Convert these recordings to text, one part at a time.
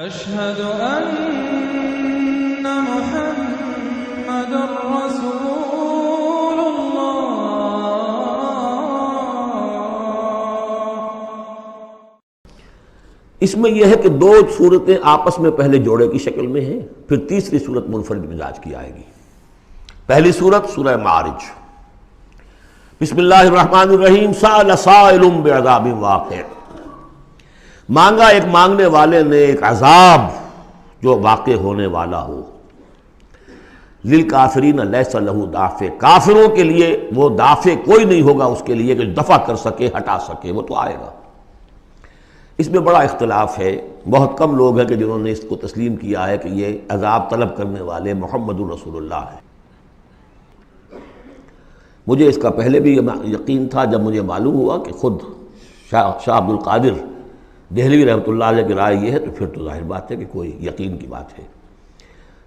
أشهد أن محمد رسول الله۔ اس میں یہ ہے کہ دو صورتیں آپس میں پہلے جوڑے کی شکل میں ہیں، پھر تیسری صورت منفرد مزاج کی آئے گی۔ پہلی صورت سورہ معارج، بسم اللہ الرحمن الرحیم، سأل سائل بعذاب واقع، مانگا ایک مانگنے والے نے ایک عذاب جو واقع ہونے والا ہو۔ للکافرین لیس لہ دافع، کافروں کے لیے وہ دافع کوئی نہیں ہوگا اس کے لیے کہ دفع کر سکے، ہٹا سکے، وہ تو آئے گا۔ اس میں بڑا اختلاف ہے، بہت کم لوگ ہیں کہ جنہوں نے اس کو تسلیم کیا ہے کہ یہ عذاب طلب کرنے والے محمد الرسول اللہ ہیں۔ مجھے اس کا پہلے بھی یقین تھا، جب مجھے معلوم ہوا کہ خود شاہ عبد القادر دہلوی رحمۃ اللہ علیہ کی رائے یہ ہے، تو پھر تو ظاہر بات ہے کہ کوئی یقین کی بات ہے۔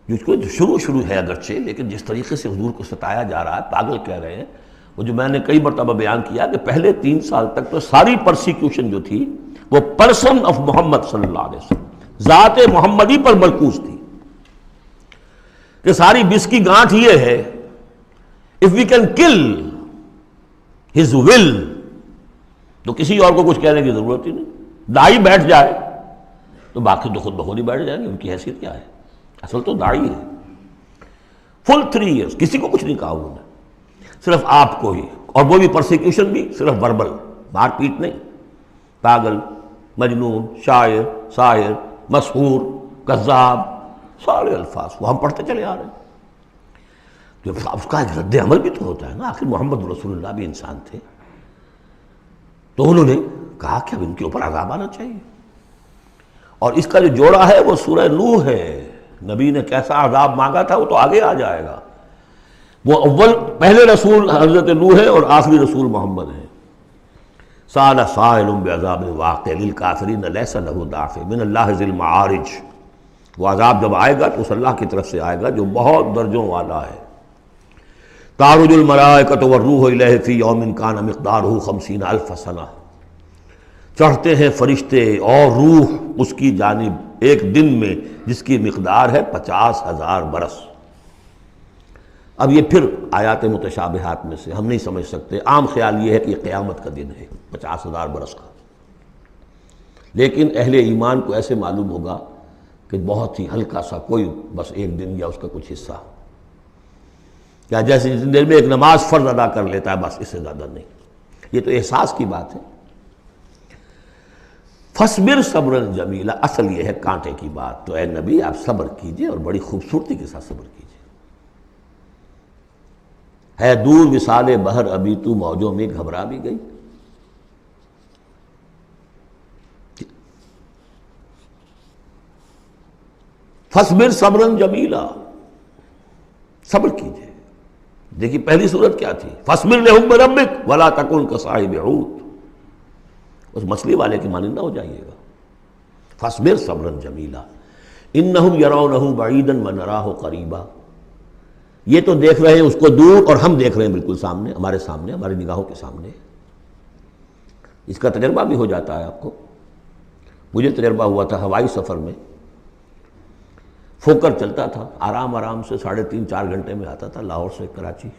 جس کو شروع ہے اگرچہ، لیکن جس طریقے سے حضور کو ستایا جا رہا ہے، پاگل کہہ رہے ہیں، وہ جو میں نے کئی مرتبہ بیان کیا کہ پہلے 3 سال تک تو ساری پرسیکیوشن جو تھی وہ پرسن آف محمد صلی اللہ علیہ وسلم، ذات محمدی پر مرکوز تھی، کہ ساری بس کی گانٹھ یہ ہے if we can kill his will تو کسی اور کو کچھ کہنے کی ضرورت ہی نہیں، داعی بیٹھ جائے تو باقی تو خود بخود ہی بیٹھ جائیں گے، ان کی حیثیت کیا ہے؟ اصل تو داعی ہے۔ فل 3 ایئرس کسی کو کچھ نہیں کہا انہوں نے، صرف آپ کو ہی، اور وہ بھی پرسیکیوشن بھی صرف وربل، مار پیٹ نہیں، پاگل، مجنون، شاعر، ساحر، مسحور، کذاب، سارے الفاظ وہ ہم پڑھتے چلے آ رہے ہیں۔ اس کا ایک رد عمل بھی تو ہوتا ہے نا، آخر محمد رسول اللہ بھی انسان تھے، تو انہوں نے کہا کہ اب ان کے اوپر عذاب آنا چاہیے۔ اور اس کا جو جوڑا ہے وہ سورہ نوح ہے، نبی نے کیسا عذاب مانگا تھا وہ تو آگے آ جائے گا۔ وہ پہلے رسول حضرت نوح ہے اور آخری رسول محمد ہے۔ سأل سائل بعذاب واقع للکافرین لیس لہ دافع من اللہ ذی المعارج، وہ عذاب جب آئے گا تو اس اللہ کی طرف سے آئے گا جو بہت درجوں والا ہے۔ تعرج الملائکۃ والروح الیہ فی یوم کان مقدارہ 50,000 سنہ، چڑھتے ہیں فرشتے اور روح اس کی جانب ایک دن میں جس کی مقدار ہے 50,000 برس۔ اب یہ پھر آیات متشابہات میں سے ہم نہیں سمجھ سکتے، عام خیال یہ ہے کہ یہ قیامت کا دن ہے 50,000 برس کا، لیکن اہل ایمان کو ایسے معلوم ہوگا کہ بہت ہی ہلکا سا کوئی بس ایک دن یا اس کا کچھ حصہ، کیا جیسے جس دیر میں ایک نماز فرض ادا کر لیتا ہے، بس اس سے زیادہ نہیں۔ یہ تو احساس کی بات ہے۔ فَاصْبِرْ صَبْرًا جَمِيلًا، اصل یہ ہے کانٹے کی بات، تو اے نبی آپ صبر کیجئے اور بڑی خوبصورتی کے ساتھ صبر کیجئے۔ ہے دور وصال بحر ابھی تو موجوں میں گھبرا بھی گئی، فَاصْبِرْ صَبْرًا جَمِيلًا، صبر کیجئے۔ دیکھیے پہلی صورت کیا تھی؟ فَاصْبِرْ لِحُکْمِ رَبِّکَ وَلَا تَکُنْ كَصَاحِبِ حوت، اس مچھلی والے کی مانند نہ ہو جائیے گا۔ فَاصْبِرْ صَبْرًا جَمِيلًا إِنَّهُمْ يَرَوْنَهُ بَعِيدًا وَنَرَاهُ قَرِيبًا، یہ تو دیکھ رہے ہیں اس کو دور اور ہم دیکھ رہے ہیں بالکل سامنے، ہمارے سامنے، ہماری نگاہوں کے سامنے۔ اس کا تجربہ بھی ہو جاتا ہے آپ کو۔ مجھے تجربہ ہوا تھا ہوائی سفر میں، فوکر چلتا تھا آرام سے 3.5-4 گھنٹے میں آتا تھا لاہور سے کراچی،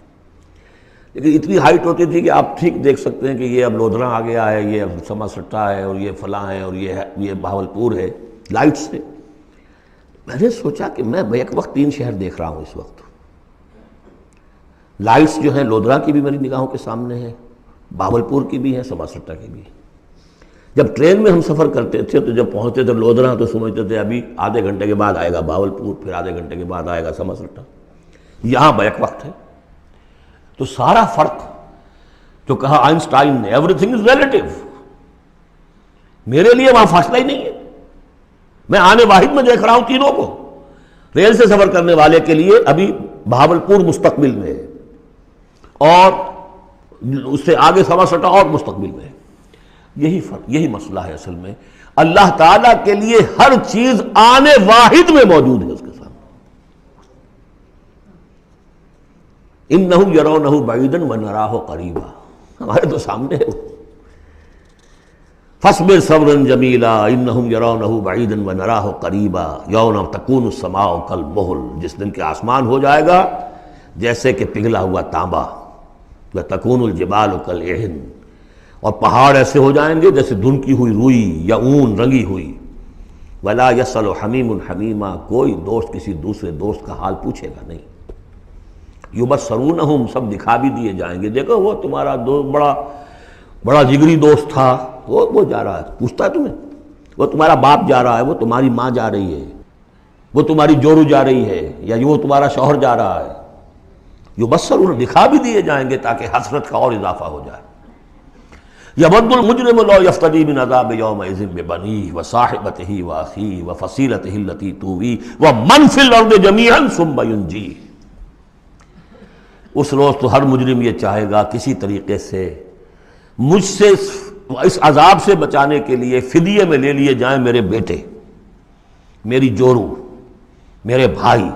لیکن اتنی ہائٹ ہوتی تھی کہ آپ ٹھیک دیکھ سکتے ہیں کہ یہ اب لودھراں آ گیا ہے، یہ اب سما سٹا ہے، اور یہ فلاں ہے، اور یہ بہاولپور ہے، لائٹ سے۔ میں نے سوچا کہ میں بیک وقت 3 شہر دیکھ رہا ہوں اس وقت، لائٹس جو ہیں لودھراں کی بھی میری نگاہوں کے سامنے ہیں، بہاولپور کی بھی ہیں، سما سٹا کی بھی ہیں۔ جب ٹرین میں ہم سفر کرتے تھے تو جب پہنچتے تھے لودھراں تو سمجھتے تھے ابھی آدھے گھنٹے کے بعد آئے گا بہاولپور، پھر آدھے گھنٹے کے بعد آئے گا سما سٹا، یہاں بیک وقت ہے۔ تو سارا فرق جو کہا آئنسٹائن نے، ایوری تھنگ از ریلیٹیو، میرے لیے وہاں فاصلہ ہی نہیں ہے، میں آنے واحد میں دیکھ رہا ہوں تینوں کو۔ ریل سے سفر کرنے والے کے لیے ابھی بہاولپور مستقبل میں ہے، اور اس سے آگے سما سٹا اور مستقبل میں ہے۔ یہی فرق، یہی مسئلہ ہے اصل میں۔ اللہ تعالیٰ کے لیے ہر چیز آنے واحد میں موجود ہے اس کے سامنے۔ إِنَّهُمْ يَرَوْنَهُ بَعِيدًا وَنَرَاهُ قَرِيبًا، ہمارے تو سامنے ہے۔ فاصبر صبرا جمیلا انہم یرونہ بعیدا ونراہ قریبا یوم تکون السماء کالمہل، جس دن کہ آسمان ہو جائے گا جیسے کہ پگھلا ہوا تانبا، وتکون الجبال کالعہن، اور پہاڑ ایسے ہو جائیں گے جیسے دھنکی ہوئی روئی یا اون رنگی ہوئی، ولا یسأل حمیم حمیما، کوئی دوست کسی دوسرے دوست کا حال پوچھے گا نہیں، یبصرونہم، سب دکھا بھی دیے جائیں گے، دیکھو وہ تمہارا دوست بڑا جگری دوست تھا، وہ جا رہا ہے، پوچھتا ہے تمہیں، وہ تمہارا باپ جا رہا ہے، وہ تمہاری ماں جا رہی ہے، وہ تمہاری جورو جا رہی ہے، یا وہ تمہارا شوہر جا رہا ہے، یبصرون، دکھا بھی دیے جائیں گے تاکہ حسرت کا اور اضافہ ہو جائے۔ یود المجرم لو یفتدی من عذاب یومئذ ببنیہ وصاحبتہ واخیہ وفصیلتہ التی تؤویہ ومن فی الارض جمیعا ثم ینجیہ، اس روز تو ہر مجرم یہ چاہے گا کسی طریقے سے مجھ سے اس عذاب سے بچانے کے لیے فدیے میں لے لیے جائیں میرے بیٹے، میری جورو، میرے بھائی،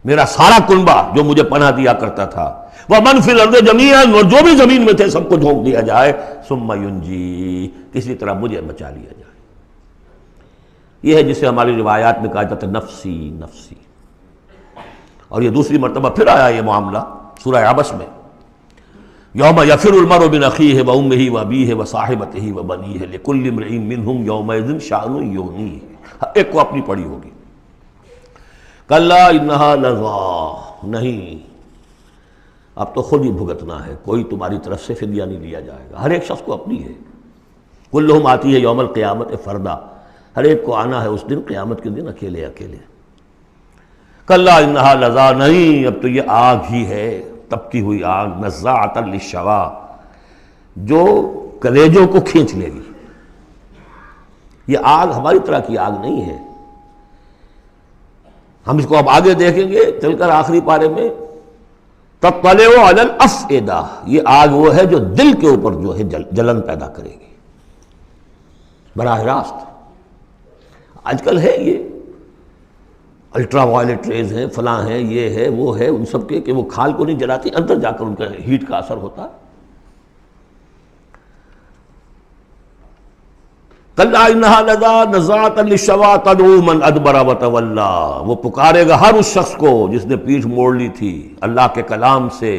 میرا سارا کنبہ جو مجھے پناہ دیا کرتا تھا، وَمَنْ فِي الْأَرْضِ جَمِيعًا، اور جو بھی زمین میں تھے سب کو جھونک دیا جائے، ثُمَّ يُنْجِي، کسی طرح مجھے بچا لیا جائے۔ یہ ہے جسے ہماری روایات میں کہا جاتا ہے نفسی نفسی، اور یہ دوسری مرتبہ پھر آیا یہ معاملہ سورہ عبس میں، یوم یفر المرء من اخیہ وامہ وابیہ وصاحبتہ وبنیہ لکل امرئ منہم یومئذ شأن یغنیہ، ایک کو اپنی پڑی ہوگی، کلا انہا لظیٰ، نہیں، اب تو خود ہی بھگتنا ہے، کوئی تمہاری طرف سے فدیہ نہیں لیا جائے گا، ہر ایک شخص کو اپنی ہے، کلہم آتی ہے یوم القیامت فردا، ہر ایک کو آنا ہے اس دن قیامت کے دن اکیلے اکیلے۔ کلا انہا لظیٰ، نہیں، اب تو یہ آگ ہی ہے، تپتی ہوئی آگ، نزاعۃ للشوا، جو کلیجوں کو کھینچ لے گی۔ یہ آگ ہماری طرح کی آگ نہیں ہے، ہم اس کو اب آگے دیکھیں گے چل کر آخری پارے میں، تطلع علی الافئدہ، یہ آگ وہ ہے جو دل کے اوپر جو ہے جلن پیدا کرے گی براہ راست۔ آج کل ہے یہ الٹرا وائلٹ ریز ہیں، فلاں ہیں، یہ ہے وہ ہے، ان سب کے کہ وہ کھال کو نہیں جلاتی، اندر جا کر ان کا ہیٹ کا اثر ہوتا ہے۔ کلا انہا لظیٰ نزاعۃ للشوا تدعو من ادبر وتولی، وہ پکارے گا ہر اس شخص کو جس نے پیٹھ موڑ لی تھی اللہ کے کلام سے،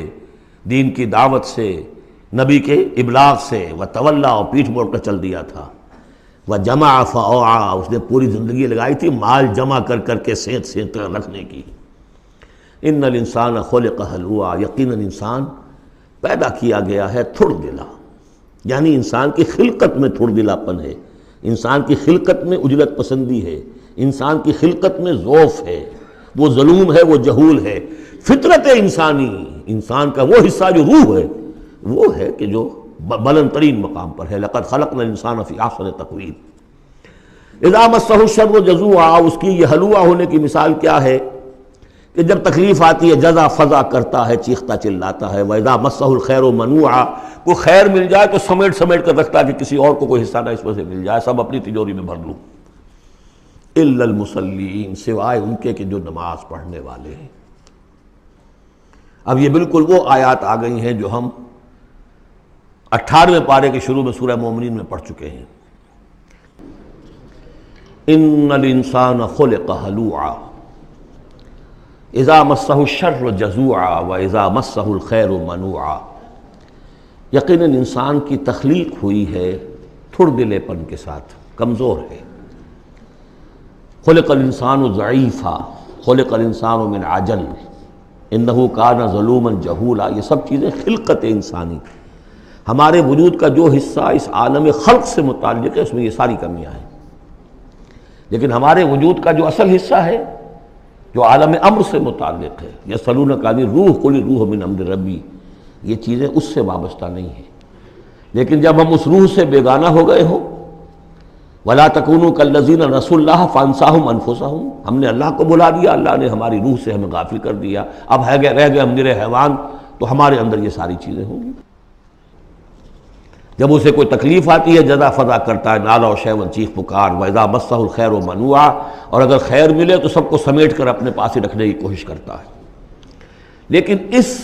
دین کی دعوت سے، نبی کے ابلاغ سے، وتولی، اور پیٹھ موڑ کر چل دیا تھا، وجمع فاوعى، اس نے پوری زندگی لگائی تھی مال جمع کر کر کے سینت کر رکھنے کی۔ ان الانسان خلق ہلوعا، یقیناً انسان پیدا کیا گیا ہے تھڑ دلا، یعنی انسان کی خلقت میں تھڑ دلاپن ہے، انسان کی خلقت میں اجلت پسندی ہے، انسان کی خلقت میں ضعف ہے، وہ ظلوم ہے، وہ جہول ہے۔ فطرت انسانی، انسان کا وہ حصہ جو روح ہے وہ ہے کہ جو بلند ترین مقام پر ہے، لقد خلقنا الانسان فی احسن تقویم۔ اذا مسہ الشر جزوعا، اس کی یہ ہلوعا ہونے کی مثال کیا ہے کہ جب تکلیف آتی ہے جزا فضا کرتا ہے، چیختا چلاتا ہے، وَإِذَا مَسَّهُ الْخَيْرُ مَنُوعًا، کوئی خیر مل جائے تو سمیٹ کر رکھتا ہے کہ کسی اور کو کوئی حصہ نہ اس میں سے مل جائے، سب اپنی تجوری میں بھر لوں۔ إِلَّا الْمُصَلِّينَ، سوائے ان کے کہ جو نماز پڑھنے والے ہیں۔ اب یہ بالکل وہ آیات آ گئی ہیں جو ہم 18ویں پارے کے شروع میں سورہ مومنین میں پڑھ چکے ہیں۔ ان الانسان خلق ہلوعا اذا مسہ الشر جزوعا واذا مسہ الخیر منوعا، یقیناً انسان کی تخلیق ہوئی ہے تھڑ دلے پن کے ساتھ، کمزور ہے۔ خلق الانسان ضعیفا، خلق الانسان من عجل، انہ کان ظلوما جہولا، یہ سب چیزیں خلقت انسانی، ہمارے وجود کا جو حصہ اس عالم خلق سے متعلق ہے اس میں یہ ساری کمیاں ہیں، لیکن ہمارے وجود کا جو اصل حصہ ہے جو عالم امر سے متعلق ہے، یسألونک عن الروح قل الروح من امر ربی، یہ چیزیں اس سے وابستہ نہیں ہیں۔ لیکن جب ہم اس روح سے بیگانہ ہو گئے ہوں، وَلَا تَكُونُوا كَالَّذِينَ نَسُوا اللَّهَ فَأَنسَاهُمْ أَنفُسَهُمْ، ہم نے اللہ کو بھلا دیا، اللہ نے ہماری روح سے ہمیں غافل کر دیا، اب رہ گئے ہم نرے حیوان، تو ہمارے اندر یہ ساری چیزیں ہوں گی۔ جب اسے کوئی تکلیف آتی ہے جزا فضا کرتا ہے، نالا و شیون، چیخ پکار، وَإِذَا مَسَّهُ الْخَيْرُ مَنُوعًا، اور اگر خیر ملے تو سب کو سمیٹ کر اپنے پاس ہی رکھنے کی کوشش کرتا ہے۔ لیکن اس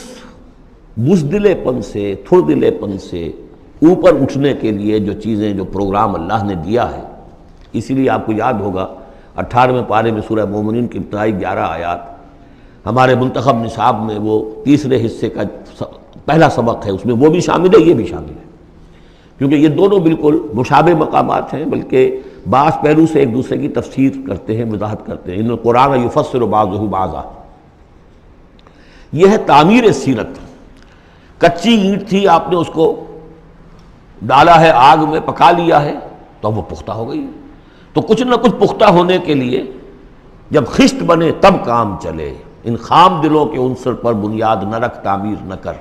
بزدلے پن سے، تھڑ دلے پن سے اوپر اٹھنے کے لیے جو چیزیں، جو پروگرام اللہ نے دیا ہے. اسی لیے آپ کو یاد ہوگا 18ویں پارے میں سورہ مومنین کی ابتدائی 11 آیات ہمارے منتخب نصاب میں وہ تیسرے حصے کا پہلا سبق ہے، اس میں وہ بھی شامل ہے، یہ بھی شامل ہے، کیونکہ یہ دونوں بالکل مشابہ مقامات ہیں، بلکہ بعض پہلو سے ایک دوسرے کی تفسیر کرتے ہیں، وضاحت کرتے ہیں. ان القرآن یفسر بعضہ بعضا. یہ ہے تعمیر سیرت. کچی اینٹ تھی، آپ نے اس کو ڈالا ہے آگ میں، پکا لیا ہے تو وہ پختہ ہو گئی. تو کچھ نہ کچھ پختہ ہونے کے لیے جب خشت بنے تب کام چلے. ان خام دلوں کے عنصر پر بنیاد نہ رکھ، تعمیر نہ کر.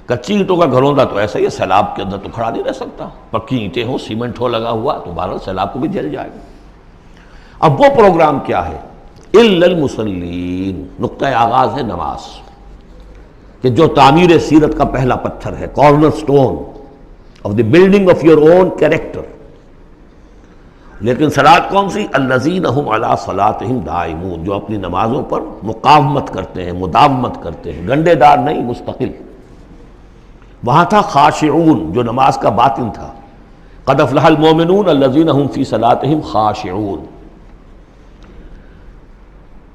کچی اینٹوں کا گھروندا تو ایسا ہی ہے، سیلاب کے اندر تو کھڑا نہیں رہ سکتا. پکی اینٹیں ہوں، سیمنٹ ہو لگا ہوا تو بہرحال سیلاب کو بھی جل جائے گا. اب وہ پروگرام کیا ہے؟ الا المصلین. نقطۂ آغاز ہے نماز، کہ جو تعمیر سیرت کا پہلا پتھر ہے، corner stone of the building of your own character. لیکن صلاۃ کون سی؟ الذین ہم علی صلاتہم دائمون. جو اپنی نمازوں پر مقاومت کرتے ہیں، مداومت کرتے ہیں، گنڈے دار نہیں، مستقل. وہاں تھا خاشعون، جو نماز کا باطن تھا. قد افلح المؤمنون الذین هم فی صلاتہم خاشعون.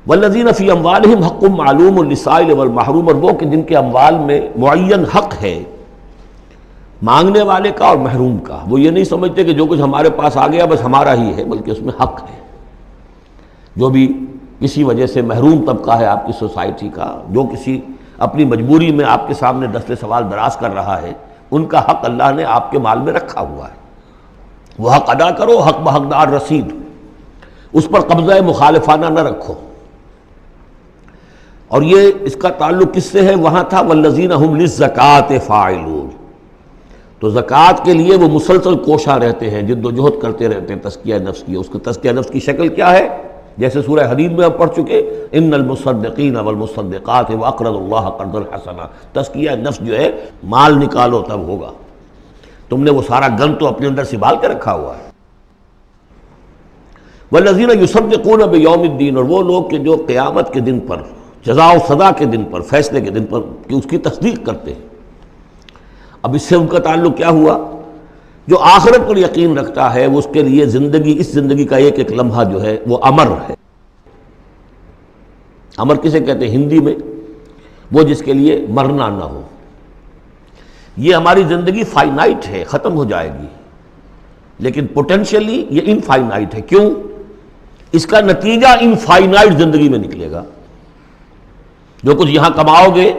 والذین فی اموالہم حق معلوم للسائل والمحروم. اور وہ کہ جن کے اموال میں معین حق ہے، مانگنے والے کا اور محروم کا. وہ یہ نہیں سمجھتے کہ جو کچھ ہمارے پاس آ گیا بس ہمارا ہی ہے، بلکہ اس میں حق ہے. جو بھی کسی وجہ سے محروم طبقہ ہے آپ کی سوسائٹی کا، جو کسی اپنی مجبوری میں آپ کے سامنے دست سوال دراز کر رہا ہے، ان کا حق اللہ نے آپ کے مال میں رکھا ہوا ہے. وہ حق ادا کرو، حق بحقدار رسید. اس پر قبضہ مخالفانہ نہ رکھو. اور یہ اس کا تعلق کس سے ہے؟ وہاں تھا والذین هم للزکاۃ فاعلون. تو زکوٰۃ کے لیے وہ مسلسل کوشاں رہتے ہیں، جد و جہد کرتے رہتے ہیں تزکیہ نفس کی. اس کا تزکیہ نفس کی شکل کیا ہے؟ جیسے سورہ حدید میں ہم پڑھ چکے، ان المصدقین والمصدقات واقرضوا اللہ قرضا حسنا. تزکیہ نفس جو ہے، مال نکالو تب ہوگا. تم نے وہ سارا گن تو اپنے اندر سنبھال کے رکھا ہوا ہے. والذین یصدقون بیوم الدین. اور وہ لوگ کہ جو قیامت کے دن پر، جزا و سزا کے دن پر، فیصلے کے دن پر کہ اس کی تصدیق کرتے ہیں. اب اس سے ان کا تعلق کیا ہوا؟ جو آخرت پر یقین رکھتا ہے، وہ اس کے لیے زندگی، اس زندگی کا ایک ایک لمحہ جو ہے وہ امر ہے. امر کسے کہتے ہیں ہندی میں؟ وہ جس کے لیے مرنا نہ ہو. یہ ہماری زندگی فائنائٹ ہے، ختم ہو جائے گی، لیکن پوٹینشلی یہ انفائنائٹ ہے. کیوں؟ اس کا نتیجہ انفائنائٹ زندگی میں نکلے گا. جو کچھ یہاں کماؤ گے،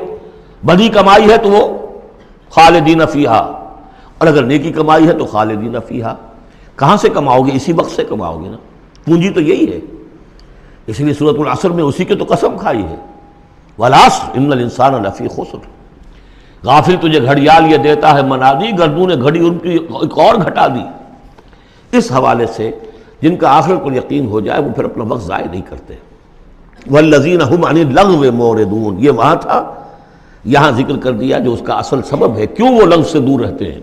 بڑی کمائی ہے تو وہ خالدین فیہا، اور اگر نیکی کمائی ہے تو خالدین فیہا. کہاں سے کماؤ گے؟ اسی وقت سے کماؤ گے نا. پونجی تو یہی ہے. اس لیے سورۃ العصر میں اسی کی تو قسم کھائی ہے، والعصر ان الانسان لفی خسر. غافل تجھے گھڑیال یہ دیتا ہے منادی، گردوں نے گھڑی ان کی ایک اور گھٹا دی. اس حوالے سے جن کا آخرت پر یقین ہو جائے وہ پھر اپنا وقت ضائع نہیں کرتے. والذین هم عن اللغو معرضون. یہ وہاں تھا، یہاں ذکر کر دیا جو اس کا اصل سبب ہے کیوں وہ لغو سے دور رہتے ہیں.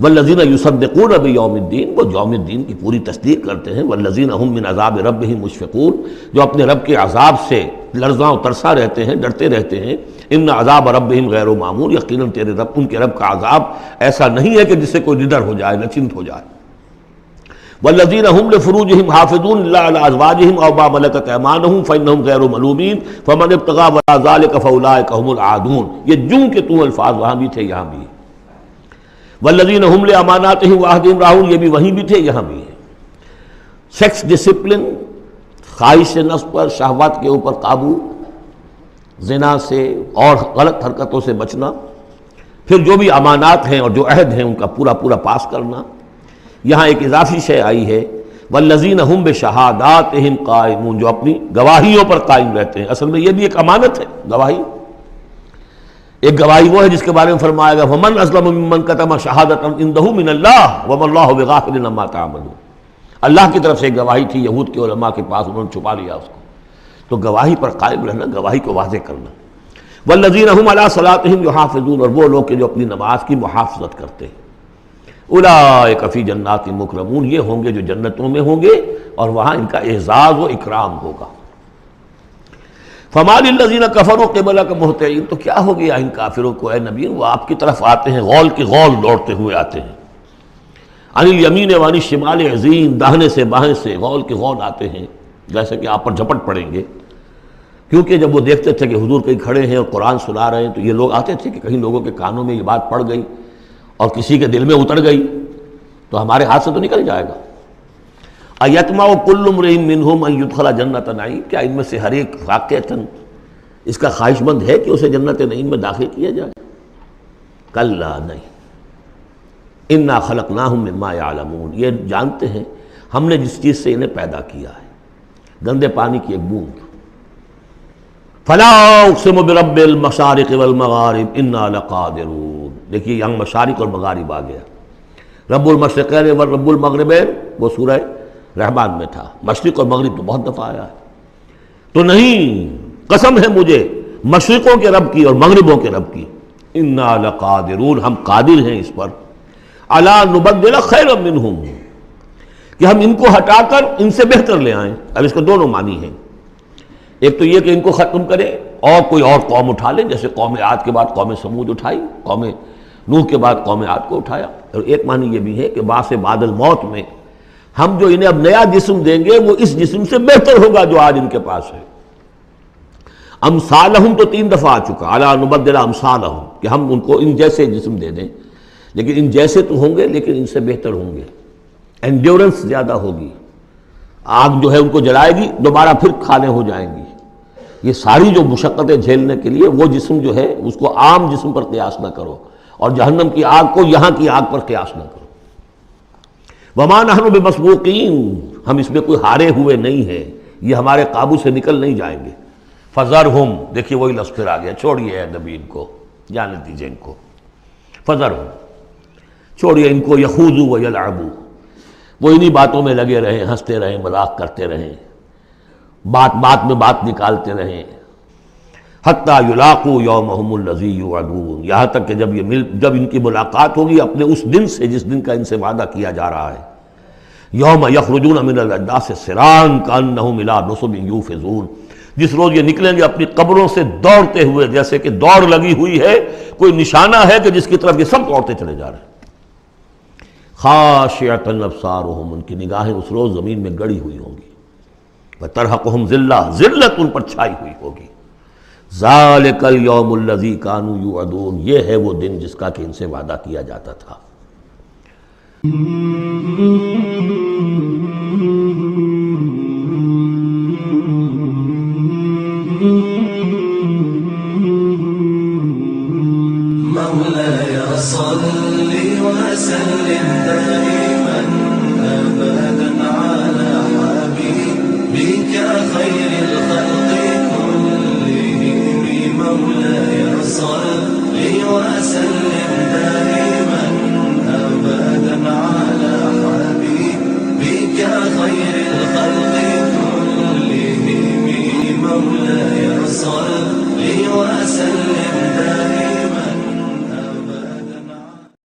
والذین یصدقون بیوم الدین. وہ یوم الدین کی پوری تصدیق کرتے ہیں. والذین هم من عذاب ربهم مشفقون. جو اپنے رب کے عذاب سے لرزاں و ترساں رہتے ہیں، ڈرتے رہتے ہیں. ان عذاب ربهم غیر معمول. یقیناً تیرے رب، ان کے رب کا عذاب ایسا نہیں ہے کہ جس سے کوئی نڈر ہو جائے، نچنت ہو جائے. والذین هم لفروجهم حافظون الا علی ازواجهم او ما ملکت ایمانهم فانهم غیر ملومین فمن ابتغى وراء ذلك فاولئک هم العادون. یہ جوں کے تو الفاظ وہاں بھی تھے، یہاں بھی. والذین هم لاماناتهم وعهدهم راعون. یہ بھی وہیں بھی تھے، یہاں بھی ہے. سیکس ڈسپلن، خواہش نفس پر، شہوات کے اوپر قابو، زنا سے اور غلط حرکتوں سے بچنا، پھر جو بھی امانات ہیں اور جو عہد ہیں ان کا پورا پورا پاس کرنا. یہاں ایک اضافی شے آئی ہے، والذین هم بشہاداتہم قائمون. جو اپنی گواہیوں پر قائم رہتے ہیں. اصل میں یہ بھی ایک امانت ہے، گواہی. ایک گواہی وہ ہے جس کے بارے میں فرمایا گیا فمن اظلم ممن کتم شہادۃ عنده من اللہ وما اللہ بغافل عما تعملون. اللہ کی طرف سے ایک گواہی تھی یہود کے علماء کے پاس، انہوں نے چھپا لیا اس کو. تو گواہی پر قائم رہنا، گواہی کو واضح کرنا. والذین هم علی صلاتہم یحافظون. اور وہ لوگ کہ جو اپنی نماز کی محافظت کرتے ہیں. اولئک فی جنات مکرمون. یہ ہوں گے جو جنتوں میں ہوں گے اور وہاں ان کا اعزاز و اکرام ہوگا. فما للذین کفروا قبلک مہطعین، تو کیا ہو گیا ان کافروں کو اے نبی، وہ آپ کی طرف آتے ہیں غول کی غول دوڑتے ہوئے آتے ہیں، عن الیمین وعن الشمال عزین، داہنے سے بائیں سے غول کی غول آتے ہیں، جیسے کہ آپ پر جھپٹ پڑیں گے، کیونکہ جب وہ دیکھتے تھے کہ حضور کہیں کھڑے ہیں اور قرآن سنا رہے ہیں تو یہ لوگ آتے تھے کہ کہیں لوگوں کے کانوں میں یہ بات پڑ گئی اور کسی کے دل میں اتر گئی تو ہمارے ہاتھ سے تو نکل جائے گا۔ ایطمع کل امرئ منہم ان یدخل جنۃ نعیم، کیا ان میں سے ہر ایک واقعتاً اس کا خواہش مند ہے کہ اسے جنت نعیم میں داخل کیا جائے؟ کلا نہیں، انا خلقناہم مما یعلمون، یہ جانتے ہیں ہم نے جس چیز سے انہیں پیدا کیا ہے، گندے پانی کی ایک بوند۔ فلا اقسم برب المشارق والمغارب انا لقادرون، دیکھیے یہاں مشارق اور مغارب آ گیا، رب المشرقین و رب المغربین وہ سورہ رحمان میں تھا، مشرق اور مغرب تو بہت دفعہ آیا ہے، تو نہیں، قسم ہے مجھے مشرقوں کے رب کی اور مغربوں کے رب کی، انا لقادرون، ہم قادر ہیں اس پر، الا نبدل خیرا منہم، کہ ہم ان کو ہٹا کر ان سے بہتر لے آئیں۔ اب اس کے دونوں معنی ہیں، ایک تو یہ کہ ان کو ختم کرے اور کوئی اور قوم اٹھا لیں، جیسے قوم عاد کے بعد قوم سمود اٹھائی، قوم نوح کے بعد قوم عاد کو اٹھایا، اور ایک معنی یہ بھی ہے کہ بعث بعد الموت میں ہم جو انہیں اب نیا جسم دیں گے وہ اس جسم سے بہتر ہوگا جو آج ان کے پاس ہے۔ امثالہم تو 3 دفعہ آ چکا، الا نبدل امثالہم، کہ ہم ان کو ان جیسے جسم دے دیں، لیکن ان جیسے تو ہوں گے لیکن ان سے بہتر ہوں گے، انڈیورنس زیادہ ہوگی، آگ جو ہے ان کو جلائے گی دوبارہ پھر کھانے ہو جائیں گی، یہ ساری جو مشقتیں جھیلنے کے لیے وہ جسم جو ہے اس کو عام جسم پر قیاس نہ کرو، اور جہنم کی آگ کو یہاں کی آگ پر قیاس نہ کرو۔ وما نحن بمسبوقین، ہم اس میں کوئی ہارے ہوئے نہیں ہیں، یہ ہمارے قابو سے نکل نہیں جائیں گے۔ فذرہم، دیکھیے وہی لفظ پھر آ گیا، چھوڑیے اے نبی ان کو، جانے دیجیے ان کو، فذرہم، چھوڑیے ان کو، یخوضوا ویلعبوا، وہ انہی باتوں میں لگے رہیں، ہنستے رہیں، مذاق کرتے رہیں، بات بات میں بات نکالتے رہیں، حتیٰ یلاقوا یومہم الذی یوعدون، یہاں تک کہ جب ان کی ملاقات ہوگی اپنے اس دن سے جس دن کا ان سے وعدہ کیا جا رہا ہے، یوم یخرجون من الاجداث سراعا کانہم الی نصب یوفضون، جس روز یہ نکلیں گے اپنی قبروں سے دوڑتے ہوئے، جیسے کہ دوڑ لگی ہوئی ہے، کوئی نشانہ ہے کہ جس کی طرف یہ سب دوڑتے چلے جا رہے ہیں۔ خاشعۃ ابصارہم، ان کی نگاہیں اس روز زمین میں گڑی ہوئی ہوں گی، وترہقہم ذلہ، ذلت ان پر چھائی ہوئی ہوگی۔ ذالک الیوم الذی کانوا یوعدون، یہ ہے وہ دن جس کا کہ ان سے وعدہ کیا جاتا تھا۔ مولاي صل وسلم دائما أبدا على حبيبك خير الخلق كلهم، مولاي صل وسلم دائما أبدا على حبيبك خير الخلق كلهم، مولاي صل وسلم دائما